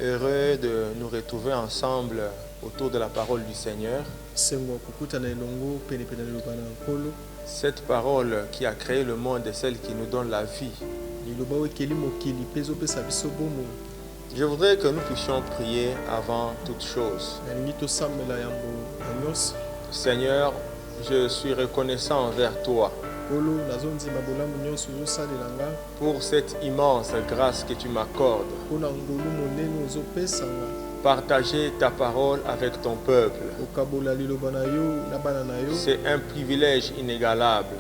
Heureux de nous retrouver ensemble autour de la parole du Seigneur. Cette parole qui a créé le monde est celle qui nous donne la vie. Je voudrais que nous puissions prier avant toute chose. Seigneur, je suis reconnaissant envers toi pour cette immense grâce que tu m'accordes. Partager ta parole avec ton peuple, c'est un privilège inégalable.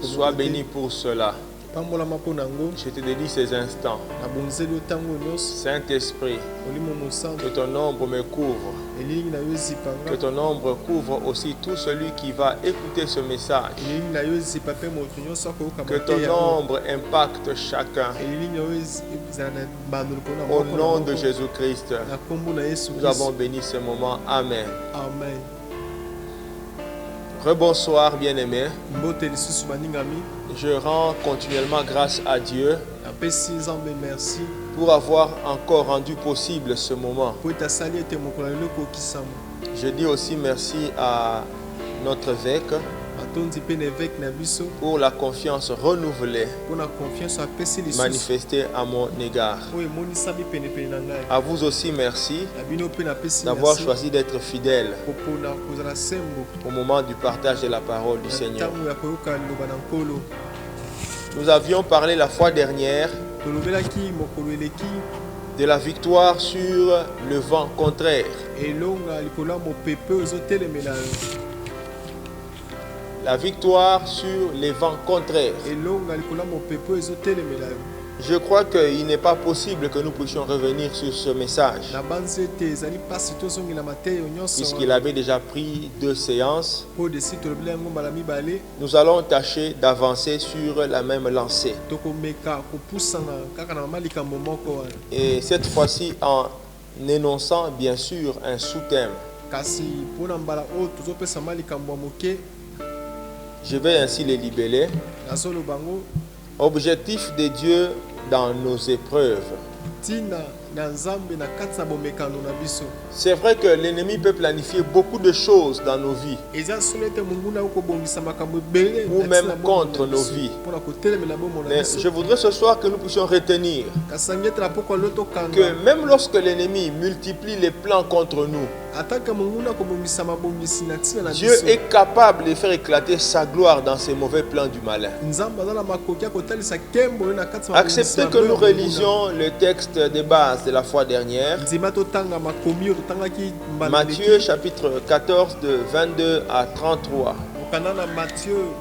Sois béni pour cela. Je te dédie ces instants. Saint-Esprit, que ton ombre me couvre. Que ton ombre couvre aussi tout celui qui va écouter ce message. Que ton ombre impacte chacun. Au nom de Jésus-Christ, nous avons béni ce moment. Amen. Amen. Rebonsoir, bien-aimés. Je rends continuellement grâce à Dieu pour avoir encore rendu possible ce moment. Je dis aussi merci à notre évêque pour la confiance renouvelée manifestée à mon égard. À vous aussi, merci d'avoir choisi d'être fidèle au moment du partage de la parole du Seigneur. Nous avions parlé la fois dernière de la victoire sur le vent contraire. La victoire sur les vents contraires. Je crois qu'il n'est pas possible que nous puissions revenir sur ce message, puisqu'il avait déjà pris 2 séances. Nous allons tâcher d'avancer sur la même lancée. Et cette fois-ci en énonçant bien sûr un sous-thème. Je vais ainsi les libeller. Objectif de Dieu dans nos épreuves. C'est vrai que l'ennemi peut planifier beaucoup de choses dans nos vies, ou même contre nos vies. Mais je voudrais ce soir que nous puissions retenir que même lorsque l'ennemi multiplie les plans contre nous, Dieu est capable de faire éclater sa gloire dans ces mauvais plans du malin. Acceptez que nous relisions le texte de base de la fois dernière. Matthieu chapitre 14 de 22 à 33. Matthieu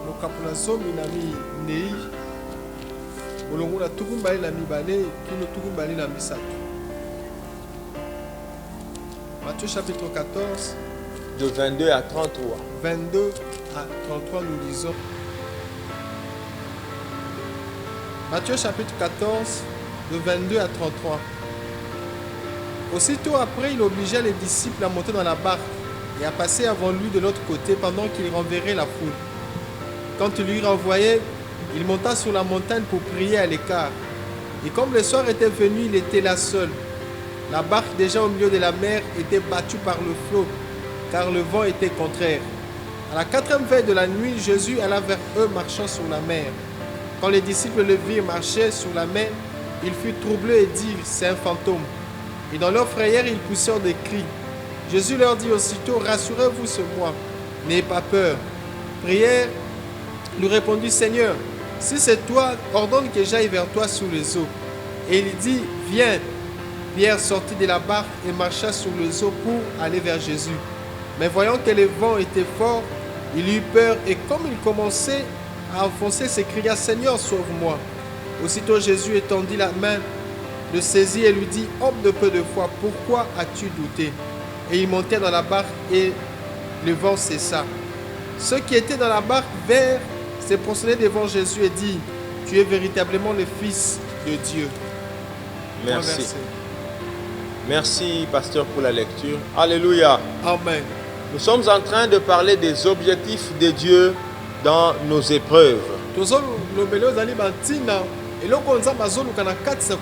chapitre 14 de 22 à 33. 22 à 33 nous lisons. Matthieu chapitre 14 de 22 à 33. Aussitôt après, il obligea les disciples à monter dans la barque et à passer avant lui de l'autre côté pendant qu'il renverrait la foule. Quand il lui renvoyait, il monta sur la montagne pour prier à l'écart. Et comme le soir était venu, il était là seul. La barque, déjà au milieu de la mer, était battue par le flot, car le vent était contraire. À la 4e veille de la nuit, Jésus alla vers eux marchant sur la mer. Quand les disciples le virent marcher sur la mer, ils furent troublés et dirent « C'est un fantôme ». Et dans leur frayeur, ils poussèrent des cris. Jésus leur dit aussitôt « Rassurez-vous, c'est moi, n'ayez pas peur ». Prière, lui répondit « Seigneur, si c'est toi, ordonne que j'aille vers toi sur les eaux ». Et il dit « Viens ». Pierre sortit de la barque et marcha sur les eaux pour aller vers Jésus. Mais voyant que le vent était fort, il eut peur et comme il commençait à enfoncer, s'écria « Seigneur, sauve-moi ». Aussitôt Jésus étendit la main, le saisit et lui dit « Homme de peu de foi, pourquoi as-tu douté ?» Et ils montèrent dans la barque et le vent cessa. Ceux qui étaient dans la barque vinrent se prosterner devant Jésus et dirent « Tu es véritablement le Fils de Dieu ». Merci. Merci, pasteur, pour la lecture. Alléluia. Amen. Nous sommes en train de parler des objectifs de Dieu dans nos épreuves.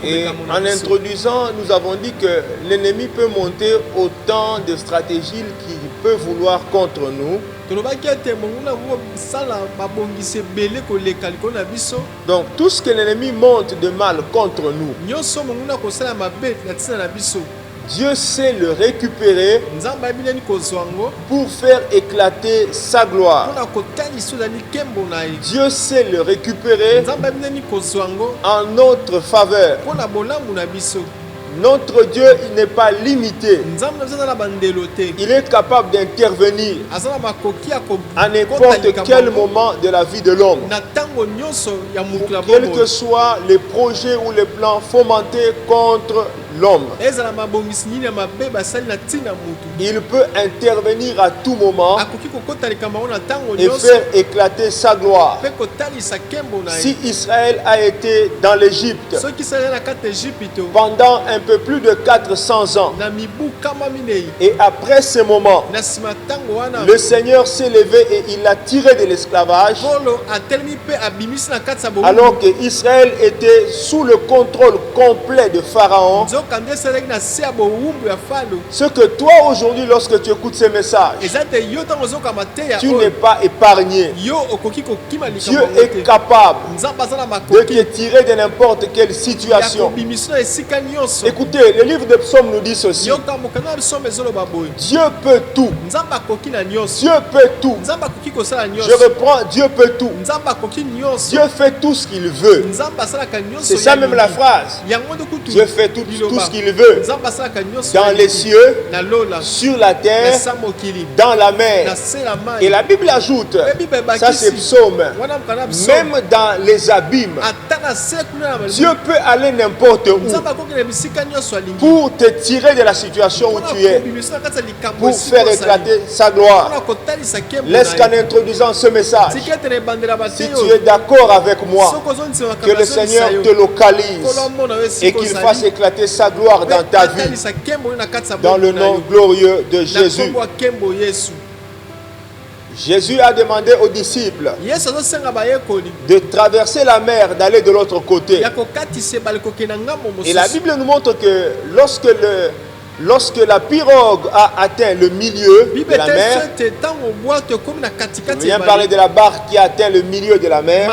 Et en introduisant, nous avons dit que l'ennemi peut monter autant de stratégies qu'il peut vouloir contre nous. Donc tout ce que l'ennemi monte de mal contre nous, Dieu sait le récupérer pour faire éclater sa gloire. Dieu sait le récupérer en notre faveur. Notre Dieu, il n'est pas limité. Il est capable d'intervenir à n'importe quel moment de la vie de l'homme. Quels que soient les projets ou les plans fomentés contre l'homme, il peut intervenir à tout moment et faire éclater sa gloire. Si Israël a été dans l'Égypte pendant un peu plus de 400 ans, et après ce moment, le Seigneur s'est levé et il l'a tiré de l'esclavage, alors qu'Israël était sous le contrôle complet de Pharaon. Ce que toi aujourd'hui, lorsque tu écoutes ces messages, tu n'es pas épargné. Dieu est capable de te tirer de n'importe quelle situation. Écoutez, le livre de Psaumes nous dit ceci: Dieu peut tout. Dieu peut tout. Je reprends, Dieu peut tout. Dieu fait tout ce qu'il veut. C'est ça même la phrase. Dieu fait tout ce qu'il veut. Dans les cieux, sur la terre, dans la mer. Et la Bible ajoute, ça c'est Psaume, même dans les abîmes, Dieu peut aller n'importe où pour te tirer de la situation où tu es, pour faire éclater sa gloire. Laisse qu'en introduisant ce message, si tu es d'accord avec moi, que le Seigneur te localise et qu'il fasse éclater sa gloire dans ta vie, dans le nom glorieux de Jésus. Jésus a demandé aux disciples de traverser la mer, d'aller de l'autre côté. Et la Bible nous montre que lorsque la pirogue a atteint le milieu de la mer, je viens parler de la barque qui a atteint le milieu de la mer,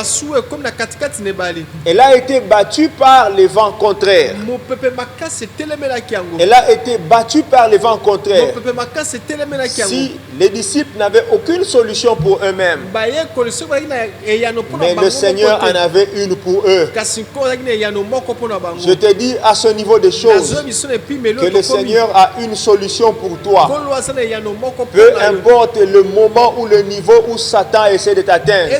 elle a été battue par les vents contraires. Elle a été battue par les vents contraires. Si les disciples n'avaient aucune solution pour eux-mêmes, mais le Seigneur en avait une pour eux. Je te dis à ce niveau des choses que le Seigneur a une solution pour toi. Peu importe le moment ou le niveau où Satan essaie de t'atteindre,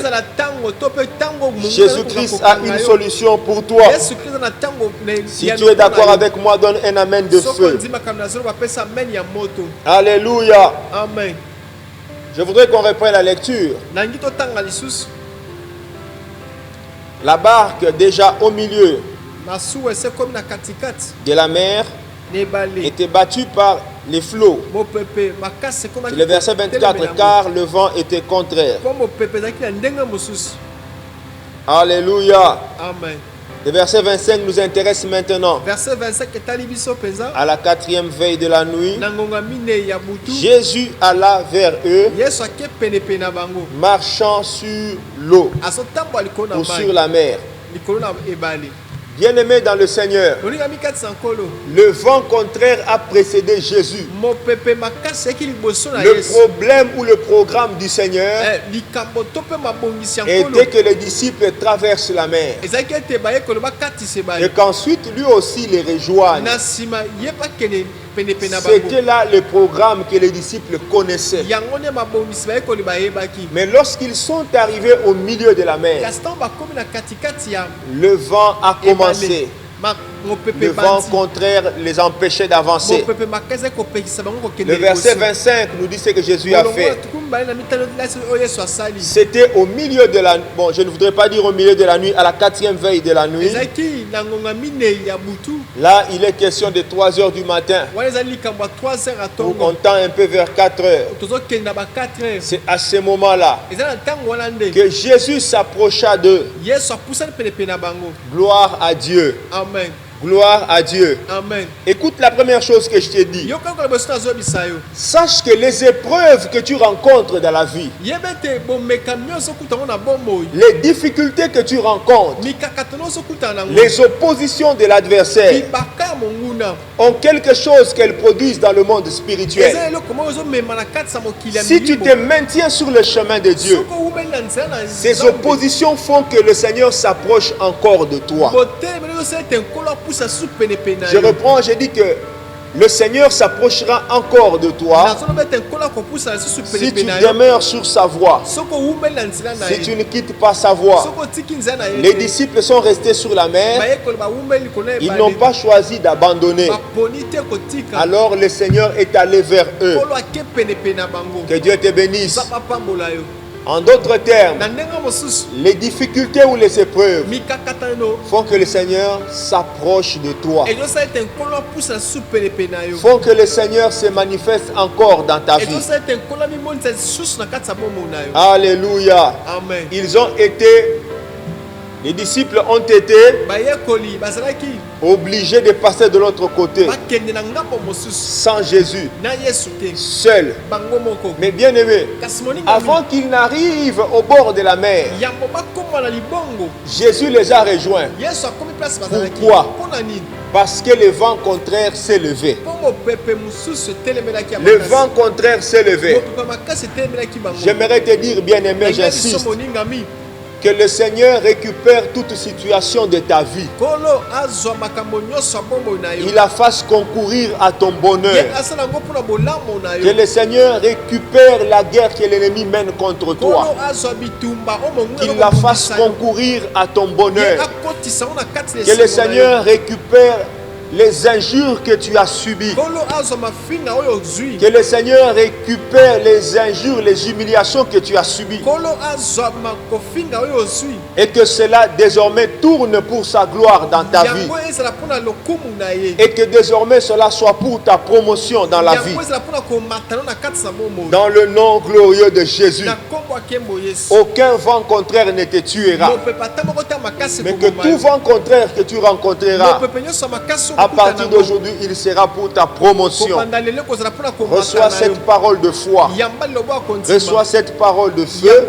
Jésus-Christ a une solution pour toi. Si tu es d'accord avec moi, donne un amen de feu. Alléluia. Amen. Je voudrais qu'on reprenne la lecture. La barque déjà au milieu de la mer était battue par les flots. C'est le verset 24, car le vent était contraire. Alléluia. Amen. Le verset 25 nous intéresse maintenant. À la 4e veille de la nuit, Jésus alla vers eux, marchant sur l'eau ou sur la mer. Bien-aimé dans le Seigneur, le vent contraire a précédé Jésus. Le problème ou le programme du Seigneur était que les disciples traversent la mer et qu'ensuite lui aussi les rejoigne. C'était là le programme que les disciples connaissaient. Mais lorsqu'ils sont arrivés au milieu de la mer, le vent a commencé. Le vent contraire les empêchait d'avancer. Le verset 25 nous dit ce que Jésus a fait. C'était au milieu de la nuit. Bon, je ne voudrais pas dire au milieu de la nuit, à la 4e veille de la nuit. Là, il est question de 3 heures du matin. On comptant un peu vers 4 heures. C'est à ce moment-là que Jésus s'approcha d'eux. Gloire à Dieu. Amen. Gloire à Dieu. Amen. Écoute la première chose que je t'ai dit. Sache que les épreuves que tu rencontres dans la vie, les difficultés que tu rencontres, les oppositions de l'adversaire ont quelque chose qu'elles produisent dans le monde spirituel. Si tu te maintiens sur le chemin de Dieu, ces oppositions font que le Seigneur s'approche encore de toi. Je reprends, je dis que le Seigneur s'approchera encore de toi si tu demeures sur sa voie, si tu ne quittes pas sa voie. Les disciples sont restés sur la mer, ils n'ont pas choisi d'abandonner. Alors le Seigneur est allé vers eux. Que Dieu te bénisse. En d'autres termes, les difficultés ou les épreuves font que le Seigneur s'approche de toi, font que le Seigneur se manifeste encore dans ta vie. Alléluia. Amen. Les disciples ont été obligés de passer de l'autre côté sans Jésus, seul. Mais bien aimé, avant qu'ils n'arrivent au bord de la mer, Jésus les a rejoints. Pourquoi? Parce que le vent contraire s'est levé. Le vent contraire s'est levé. J'aimerais te dire, bien aimé, j'insiste, que le Seigneur récupère toute situation de ta vie. Il la fasse concourir à ton bonheur. Que le Seigneur récupère la guerre que l'ennemi mène contre toi. Qu'il la fasse concourir à ton bonheur. Que le Seigneur récupère les injures que tu as subies. Que le Seigneur récupère les injures, les humiliations que tu as subies. Et que cela désormais tourne pour sa gloire dans ta vie. Et que désormais cela soit pour ta promotion dans la vie. Dans le nom glorieux de Jésus. Aucun vent contraire ne te tuera. Mais que tout vent contraire que tu rencontreras, à partir d'aujourd'hui, il sera pour ta promotion. Reçois cette parole de foi. Reçois cette parole de feu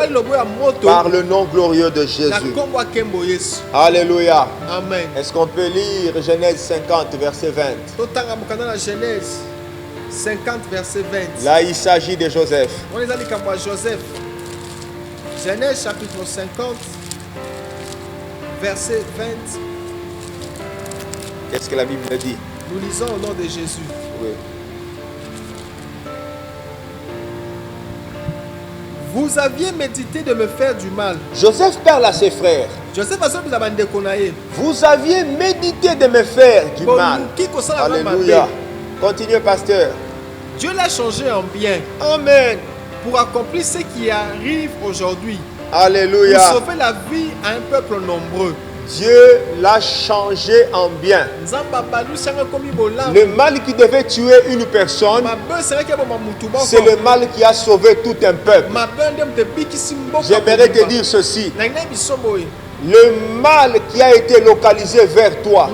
par le nom glorieux de Jésus. Alléluia. Amen. Est-ce qu'on peut lire Genèse 50, verset 20? Genèse 50, verset 20. Là, il s'agit de Joseph. Genèse chapitre 50, verset 20. Qu'est-ce que la Bible dit? Nous lisons au nom de Jésus. Oui. Vous aviez médité de me faire du mal. Joseph parle à ses frères. Vous aviez médité de me faire du mal. Alléluia. Continuez, pasteur. Dieu l'a changé en bien. Amen. Pour accomplir ce qui arrive aujourd'hui. Alléluia. Pour sauver la vie à un peuple nombreux. Dieu l'a changé en bien. Le mal qui devait tuer une personne, c'est le mal qui a sauvé tout un peuple. J'aimerais te dire ceci. Le mal qui a été localisé vers toi,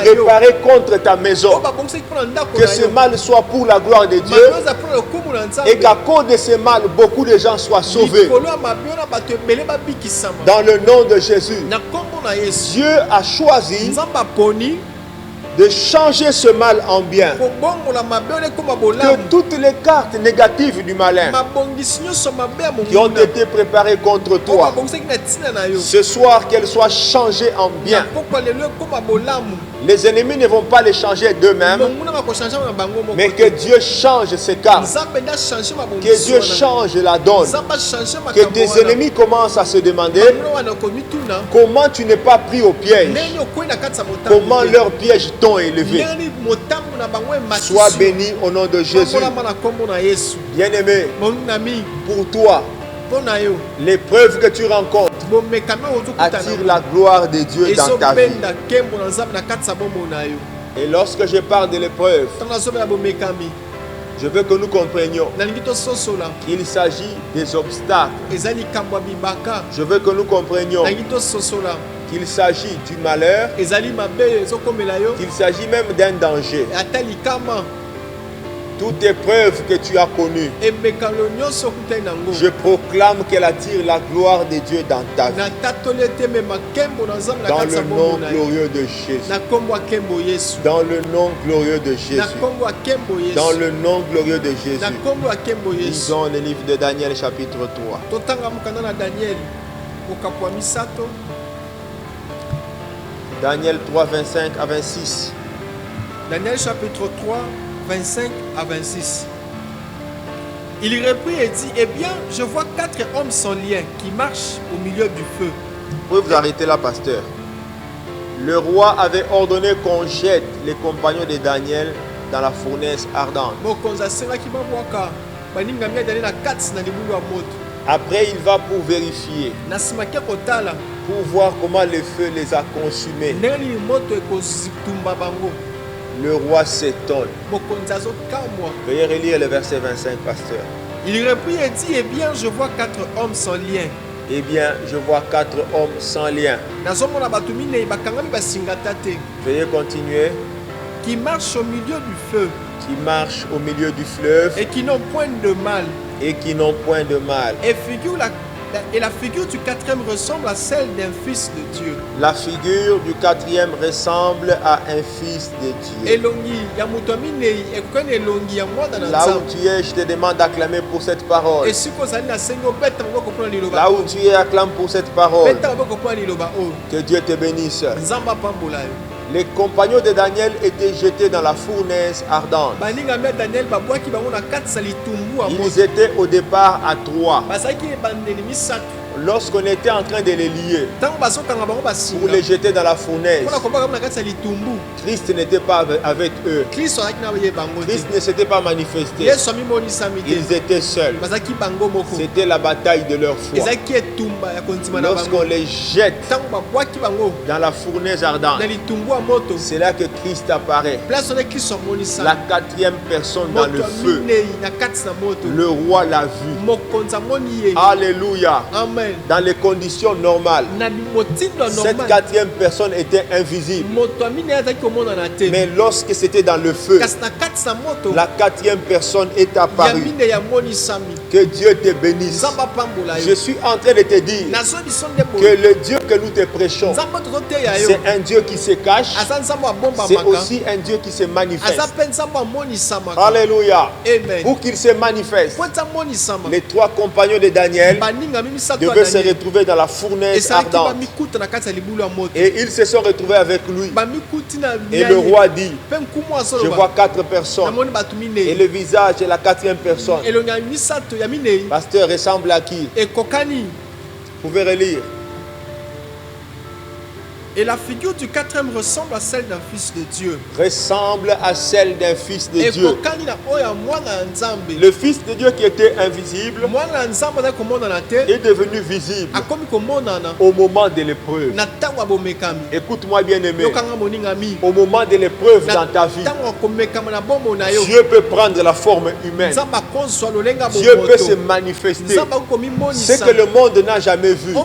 préparé contre ta maison, que ce mal soit pour la gloire de Dieu et qu'à cause de ce mal, beaucoup de gens soient sauvés. Dans le nom de Jésus, Dieu a choisi de changer ce mal en bien. Que toutes les cartes négatives du malin qui ont été préparées contre toi, ce soir qu'elles soient changées en bien. Les ennemis ne vont pas les changer d'eux-mêmes, mais que Dieu change ces cartes, que Dieu change la donne, que tes ennemis commencent à se demander comment tu n'es pas pris au piège, comment leurs pièges t'ont élevé. Sois béni au nom de Jésus. Bien-aimé, pour toi, l'épreuve que tu rencontres attire la gloire de Dieu dans ta vie. Et lorsque je parle de l'épreuve, je veux que nous comprenions qu'il s'agit des obstacles. Je veux que nous comprenions qu'il s'agit du malheur, qu'il s'agit même d'un danger. Toute épreuve que tu as connue, je proclame qu'elle attire la gloire de Dieu dans ta vie. Dans le nom glorieux de Jésus. Dans le nom glorieux de Jésus. Dans le nom glorieux de Jésus. Lisons le livre de Daniel chapitre 3. Daniel 3, 25 à 26. Daniel chapitre 3, 25 à 26. Il reprit et dit, eh bien, je vois 4 hommes sans lien qui marchent au milieu du feu. Vous pouvez vous arrêter là, pasteur. Le roi avait ordonné qu'on jette les compagnons de Daniel dans la fournaise ardente. Après, il va pour vérifier, pour voir comment le feu les a consumés. Le roi s'étonne. Veuillez relire le verset 25, pasteur. Il reprit et dit, eh bien, je vois 4 hommes sans lien. Eh bien, je vois 4 hommes sans lien. Veuillez continuer. Qui marchent au milieu du feu. Qui marchent au milieu du fleuve. Et qui n'ont point de mal. Et qui n'ont point de mal. Et la figure du 4e ressemble à celle d'un fils de Dieu. La figure du 4e ressemble à un fils de Dieu. Là où tu es, je te demande d'acclamer pour cette parole. Là où tu es, acclame pour cette parole. Que Dieu te bénisse. Les compagnons de Daniel étaient jetés dans la fournaise ardente. Ils étaient au départ à 3. Lorsqu'on était en train de les lier pour les jeter dans la fournaise, Christ n'était pas avec eux. Christ ne s'était pas manifesté. Ils étaient seuls. C'était la bataille de leur foi. Lorsqu'on les jette dans la fournaise ardente, c'est là que Christ apparaît. La 4e personne dans le feu. Le roi l'a vu. Alléluia. Amen. Dans les conditions normales, cette 4e personne était invisible. Mais lorsque c'était dans le feu, la 4e personne est apparue. Que Dieu te bénisse. Je suis en train de te dire que le Dieu que nous te prêchons, c'est un Dieu qui se cache, c'est aussi un Dieu qui se manifeste. Alléluia. Pour qu'il se manifeste, les 3 compagnons de Daniel devaient se retrouver dans la fournaise ardente. Et ils se sont retrouvés avec lui. Et le roi dit, je vois 4 personnes. Et le visage de la 4e personne, pasteur, ressemble à qui? Vous pouvez relire. Et la figure du 4e ressemble à celle d'un fils de Dieu. Ressemble à celle d'un fils de Dieu. Le fils de Dieu qui était invisible est devenu visible au moment de l'épreuve. Écoute-moi bien aimé. Au moment de l'épreuve dans ta vie, Dieu peut prendre la forme humaine. Dieu peut se manifester. Ce que le monde n'a jamais vu,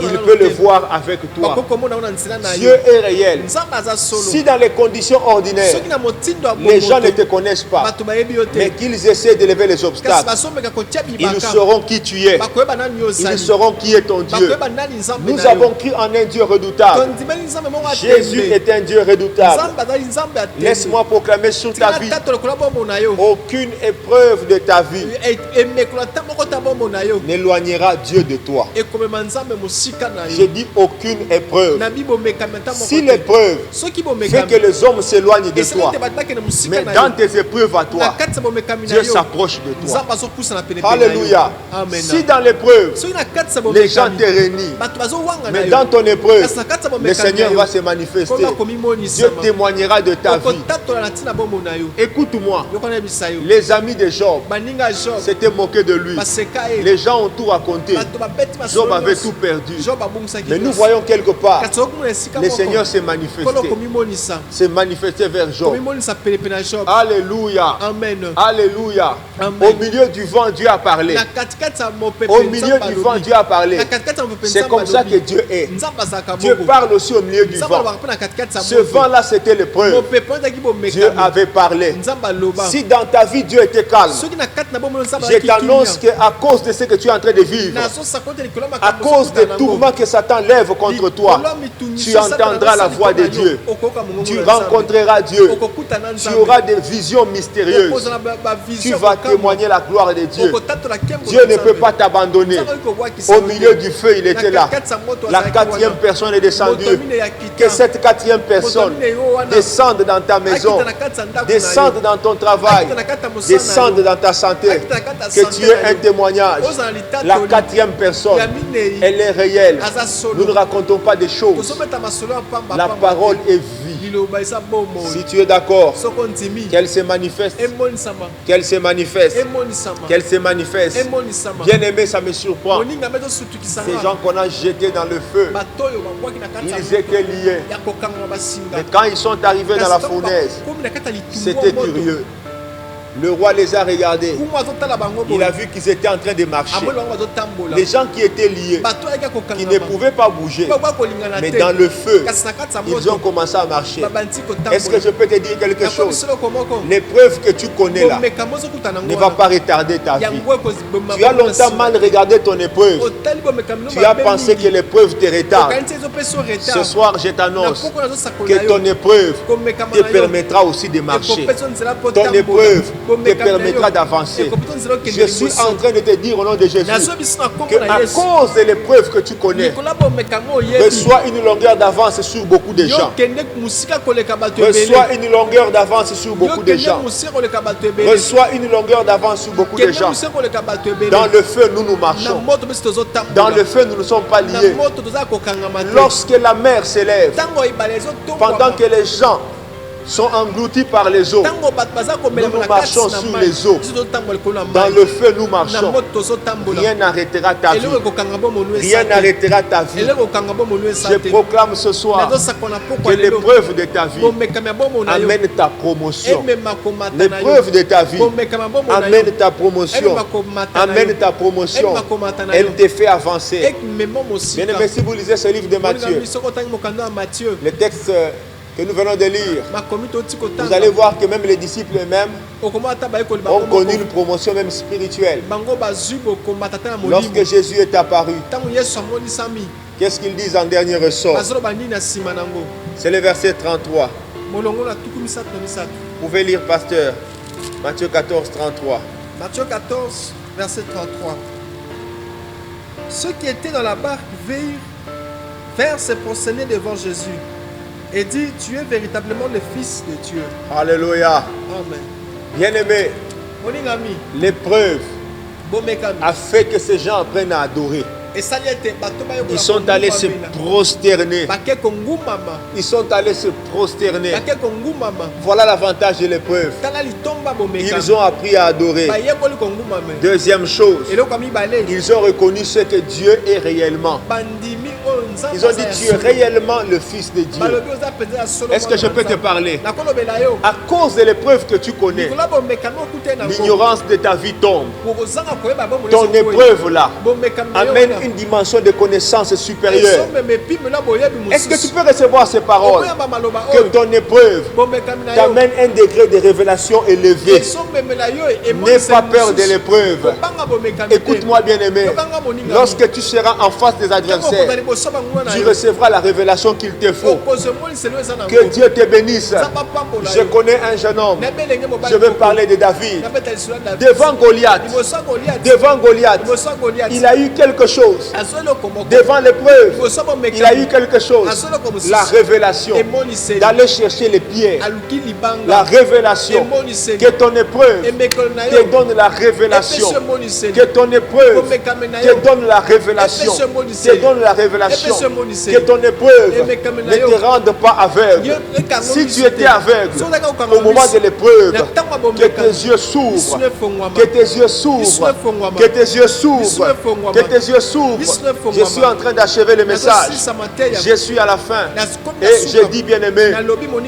il peut le voir avec toi. Dieu est réel. Si dans les conditions ordinaires, les gens ne te connaissent pas, mais qu'ils essaient d'élever les obstacles, ils sauront qui tu es. Ils sauront qui est ton Dieu. Nous avons cru en un Dieu redoutable. Jésus est un Dieu redoutable. Laisse-moi proclamer sur ta vie, aucune épreuve de ta vie n'éloignera Dieu de toi. J'ai dit aucune épreuve. Si l'épreuve fait que les hommes s'éloignent de toi, mais dans tes épreuves à toi, Dieu s'approche de toi. Alléluia. Si dans l'épreuve, les gens te renient, mais dans ton épreuve, le Seigneur va se manifester. Dieu témoignera de ta vie. Écoute-moi, les amis de Job s'étaient moqués de lui. Les gens ont tout raconté. Job avait tout perdu. Mais nous voyons quelque part, le Seigneur s'est manifesté. S'est manifesté vers Job. Alléluia. Alléluia. Au milieu du vent, Dieu a parlé. Au milieu du vent, Dieu a parlé. C'est comme ça que Dieu est. Dieu parle aussi au milieu du vent. Ce vent-là, c'était l'épreuve. Dieu avait parlé. Si dans ta vie, Dieu était calme, je t'annonce qu'à cause de ce que tu es en train de vivre, à cause des tourments que Satan lève contre toi, tu entendras la voix de Dieu. Tu rencontreras Dieu. Tu auras des visions mystérieuses. Tu vas témoigner la gloire de Dieu. Dieu ne peut pas t'abandonner. Au milieu du feu, il était là. La quatrième personne est descendue. Que cette quatrième personne descende dans ta maison, descende dans ton travail, descende dans ta santé. Que tu aies un témoignage. La quatrième personne, elle est réelle. Nous ne racontons pas des choses. La parole est vie. Si tu es d'accord, qu'elle se manifeste. Qu'elle se manifeste. Qu'elle se manifeste. Bien aimé, ça me surprend. Ces gens qu'on a jetés dans le feu, ils étaient liés. Mais quand ils sont arrivés dans la fournaise, c'était curieux. Le roi les a regardés. Il a vu qu'ils étaient en train de marcher. Les gens qui étaient liés, qui ne pouvaient pas bouger, mais dans le feu, ils ont commencé à marcher. Est-ce que je peux te dire quelque chose? L'épreuve que tu connais là ne va pas retarder ta vie. Tu as longtemps mal regardé ton épreuve. Tu as pensé que l'épreuve te retarde. Ce soir, je t'annonce que ton épreuve te permettra aussi de marcher. Ton épreuve te permettra d'avancer. Je suis en train de te dire au nom de Jésus que à cause de l'épreuve que tu connais, reçois une longueur d'avance sur beaucoup de gens. Reçois une longueur d'avance sur beaucoup de gens. Reçois une longueur d'avance sur beaucoup de gens. Dans le feu, nous nous marchons. Dans le feu, nous ne sommes pas liés. Lorsque la mer s'élève, pendant que les gens sont engloutis par les eaux, nous marchons sur les eaux. Dans le feu, nous marchons. Rien n'arrêtera ta vie. Rien n'arrêtera ta vie. Je proclame ce soir que l'épreuve de ta vie amène ta promotion. L'épreuve de ta vie amène ta promotion. Amène ta promotion. Elle te fait avancer. Bien aimé, si vous lisez ce livre de Matthieu, le texte que nous venons de lire, vous allez voir que même les disciples eux-mêmes ont connu une promotion même spirituelle. Lorsque Jésus est apparu, qu'est-ce qu'ils disent en dernier ressort? C'est le verset 33. Vous pouvez lire, pasteur. Matthieu 14, 33. Matthieu 14, verset 33. Ceux qui étaient dans la barque vinrent se prosterner devant Jésus et dit: tu es véritablement le Fils de Dieu. Alléluia. Amen. Bien-aimé, l'épreuve a fait que ces gens apprennent à adorer. Ils sont allés se prosterner. Ils sont allés se prosterner. Voilà l'avantage de l'épreuve. Ils ont appris à adorer. Deuxième chose, ils ont reconnu ce que Dieu est réellement. Ils ont dit tu es réellement le Fils de Dieu. Est-ce que je peux te parler? À cause de l'épreuve que tu connais, l'ignorance de ta vie tombe. Ton épreuve là amène une dimension de connaissance supérieure. Est-ce que tu peux recevoir ces paroles? Que ton épreuve t'amène un degré de révélation élevé. N'aie pas peur de l'épreuve. Écoute-moi bien aimé. Lorsque tu seras en face des adversaires, tu recevras la révélation qu'il te faut. Que Dieu te bénisse. Je connais un jeune homme. Je veux parler de David. Devant Goliath, il a eu quelque chose. Devant l'épreuve, il a eu quelque chose. La révélation d'aller chercher les pierres. La révélation que ton épreuve te donne la révélation. Que ton épreuve te donne la révélation. Te donne la révélation. Que ton épreuve ne te rende pas aveugle. Si tu étais aveugle au moment de l'épreuve, que tes yeux s'ouvrent. Que tes yeux s'ouvrent. Que tes yeux s'ouvrent. Que tes yeux s'ouvrent. Je suis en train d'achever le message. Je suis à la fin. Et je dis bien aimé,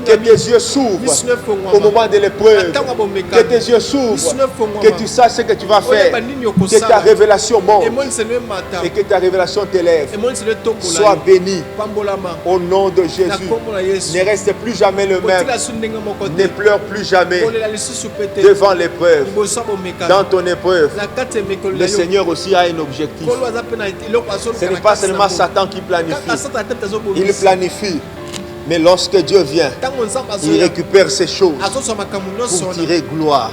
que tes yeux s'ouvrent au moment de l'épreuve. Que tes yeux s'ouvrent. Que tu saches ce que tu vas faire. Que ta révélation monte. Et que ta révélation t'élève. Sois béni au nom de Jésus. Ne reste plus jamais le même. Ne pleure plus jamais devant l'épreuve. Dans ton épreuve, le Seigneur aussi a un objectif. Ce n'est pas seulement Satan qui planifie. Il planifie. Mais lorsque Dieu vient, il récupère ces choses pour tirer gloire.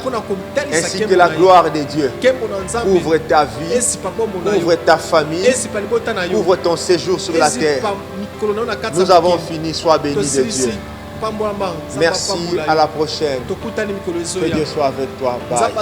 Ainsi que la gloire de Dieu ouvre ta vie, ouvre ta famille, ouvre ton séjour sur la terre. Nous avons fini, sois béni de Dieu. Merci, à la prochaine. Que Dieu soit avec toi. Bye.